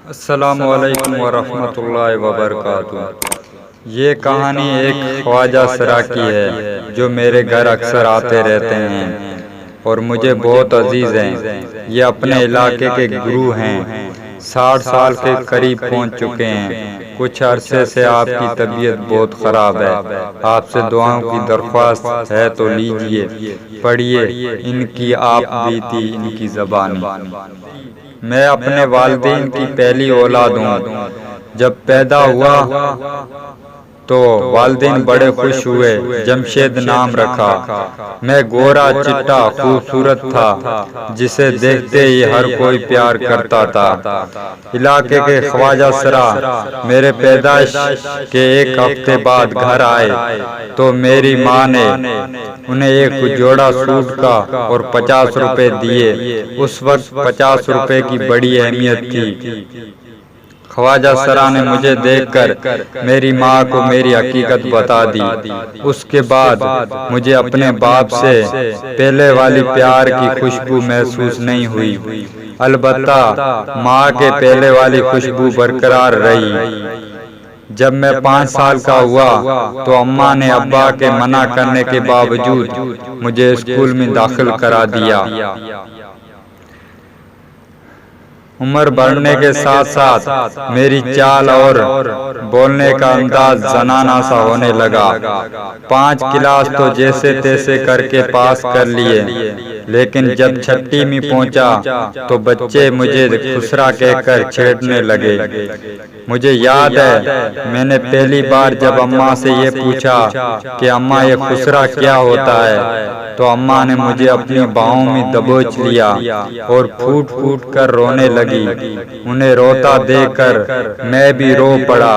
السلام علیکم ورحمۃ اللہ وبرکاتہ۔ یہ کہانی ایک خواجہ سرا کی ہے جو میرے گھر اکثر آتے رہتے ہیں اور مجھے بہت عزیز ہیں۔ یہ اپنے علاقے کے گرو ہیں، 60 سال کے قریب پہنچ چکے ہیں۔ کچھ عرصے سے آپ کی طبیعت بہت خراب ہے، آپ سے دعاؤں کی درخواست ہے تو لیجئے، پڑھیے ان کی آپ بیتی ان کی زبانی۔ میں اپنے والدین کی پہلی اولاد ہوں۔ جب پیدا ہوا تو والدین بڑے خوش ہوئے، جمشید نام رکھا۔ میں گورا چٹا خوبصورت تھا جسے دیکھتے ہی ہر کوئی پیار کرتا تھا۔ علاقے کے خواجہ سرا میرے پیدائش کے ایک ہفتے بعد گھر آئے تو میری ماں نے انہیں ایک جوڑا سوٹ کا اور 50 روپے دیے۔ اس وقت 50 روپے کی بڑی اہمیت تھی۔ خواجہ سرا نے مجھے دیکھ کر میری ماں کو میری حقیقت بتا دی۔ اس کے بعد مجھے اپنے باپ سے پہلے والی پیار کی خوشبو محسوس نہیں ہوئی، البتہ ماں کے پہلے والی خوشبو برقرار رہی۔ جب میں 5 سال کا ہوا تو اماں نے ابا کے منع کرنے کے باوجود مجھے اسکول میں داخل کرا دیا۔ عمر بڑھنے کے ساتھ ساتھ میری چال اور بولنے کا انداز زنانہ سا ہونے لگا۔ 5 کلاس تو جیسے تیسے کر کے پاس کر لیے، لیکن جب 6 میں پہنچا تو بچے مجھے خسرا کہہ کر چھیڑنے لگے۔ مجھے یاد ہے میں نے پہلی بار جب اماں سے یہ پوچھا کہ اماں یہ خسرا کیا ہوتا ہے تو اماں نے مجھے اپنی باہوں میں دبوچ لیا اور پھوٹ پھوٹ کر رونے لگی۔ انہیں روتا دیکھ کر میں بھی رو پڑا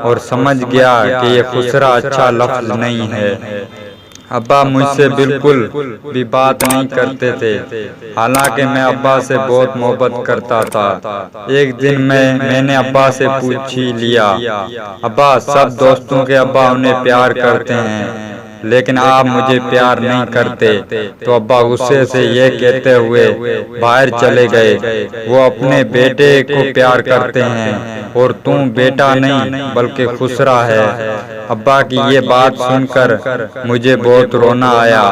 اور سمجھ گیا کہ یہ خسرا اچھا لفظ نہیں ہے۔ ابا مجھ سے بالکل بھی بات نہیں کرتے تھے، حالانکہ میں ابا سے بہت محبت کرتا تھا۔ ایک دن میں نے ابا سے پوچھ ہی لیا، ابا سب دوستوں کے ابا انہیں پیار کرتے ہیں لیکن آپ مجھے پیار نہیں کرتے، تو ابا غصے سے یہ کہتے ہوئے باہر چلے گئے، وہ اپنے بیٹے کو پیار کرتے ہیں اور تم بیٹا نہیں بلکہ خسرا ہے۔ ابا کی یہ بات سن کر مجھے بہت رونا آیا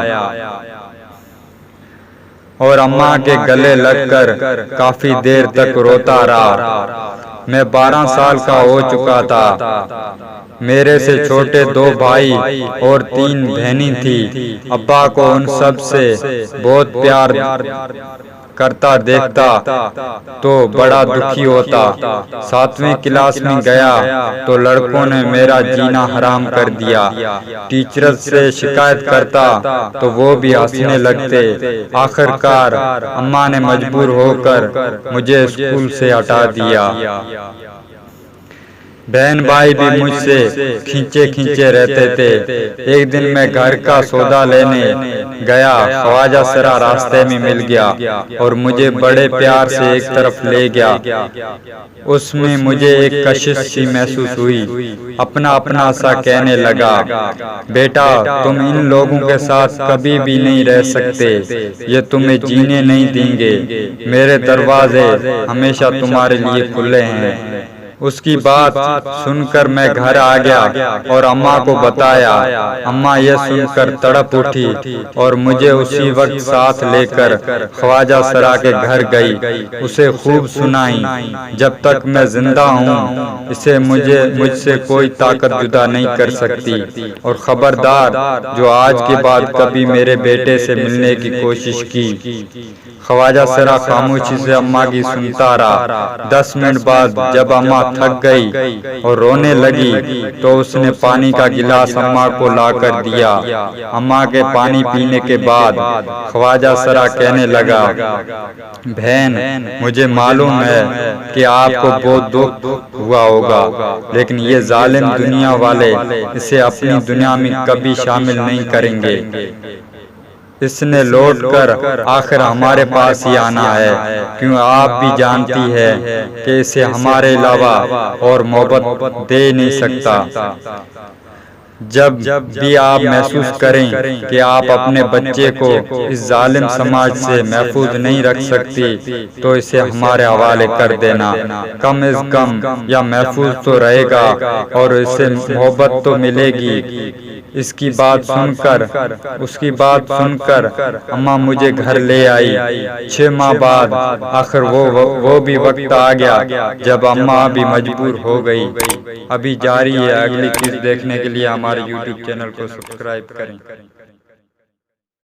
اور اماں کے گلے لگ کر کافی دیر تک روتا رہا۔ میں 12 سال کا ہو چکا تھا۔ میرے سے چھوٹے 2 بھائی اور 3 بہنیں تھیں۔ ابا کو ان سب سے بہت پیار کرتا دیکھتا تو بڑا دکھی ہوتا۔ 7ویں کلاس میں گیا تو لڑکوں نے میرا جینا حرام کر دیا۔ ٹیچر سے شکایت کرتا تو وہ بھی ہنسنے لگتے۔ آخر کار اماں نے مجبور ہو کر مجھے اسکول سے ہٹا دیا۔ بہن بھائی بھی مجھ سے کھینچے رہتے تھے۔ ایک دن میں گھر کا سودا لینے گیا، خواجہ سرا راستے میں مل گیا اور مجھے بڑے پیار سے ایک طرف لے گیا۔ اس میں مجھے ایک کشش سی محسوس ہوئی۔ اپنا سا کہنے لگا، بیٹا تم ان لوگوں کے ساتھ کبھی بھی نہیں رہ سکتے، یہ تمہیں جینے نہیں دیں گے، میرے دروازے ہمیشہ تمہارے لیے کھلے ہیں۔ اس کی بات سن کر میں گھر آ گیا اور اماں کو بتایا۔ اماں یہ سن کر تڑپ اٹھی اور مجھے اسی وقت ساتھ لے کر خواجہ سرا کے گھر گئی، اسے خوب سنائی، جب تک میں زندہ ہوں اسے مجھ سے کوئی طاقت جدا نہیں کر سکتی، اور خبردار جو آج کے بعد کبھی میرے بیٹے سے ملنے کی کوشش کی۔ خواجہ سرا خاموشی سے اماں کی سنتا رہا۔ 10 منٹ بعد جب اماں تھک گئی اور رونے لگی تو اس نے پانی کا گلاس اماں کو لا کر دیا۔ اماں کے پانی پینے کے بعد خواجہ سرا کہنے لگا، بہن مجھے معلوم ہے کہ آپ کو بہت دکھ ہوا ہوگا، لیکن یہ ظالم دنیا والے اسے اپنی دنیا میں کبھی شامل نہیں کریں گے۔ اس نے لوٹ کر آخر ہمارے پاس ہی آنا ہے، کیوں آپ بھی جانتی ہے کہ اسے ہمارے علاوہ اور محبت دے نہیں سکتا۔ جب بھی آپ محسوس کریں کہ آپ اپنے بچے کو اس ظالم سماج سے محفوظ نہیں رکھ سکتی تو اسے ہمارے حوالے کر دینا، کم از کم یا محفوظ تو رہے گا اور اسے محبت تو ملے گی۔ اس کی بات سن کر اماں مجھے گھر لے آئی۔ 6 ماہ بعد آخر وہ بھی وقت آ گیا جب اماں بھی مجبور ہو گئی۔ ابھی جاری ہے، اگلی چیز دیکھنے کے لیے ہمارے YouTube چینل کو سبسکرائب کریں۔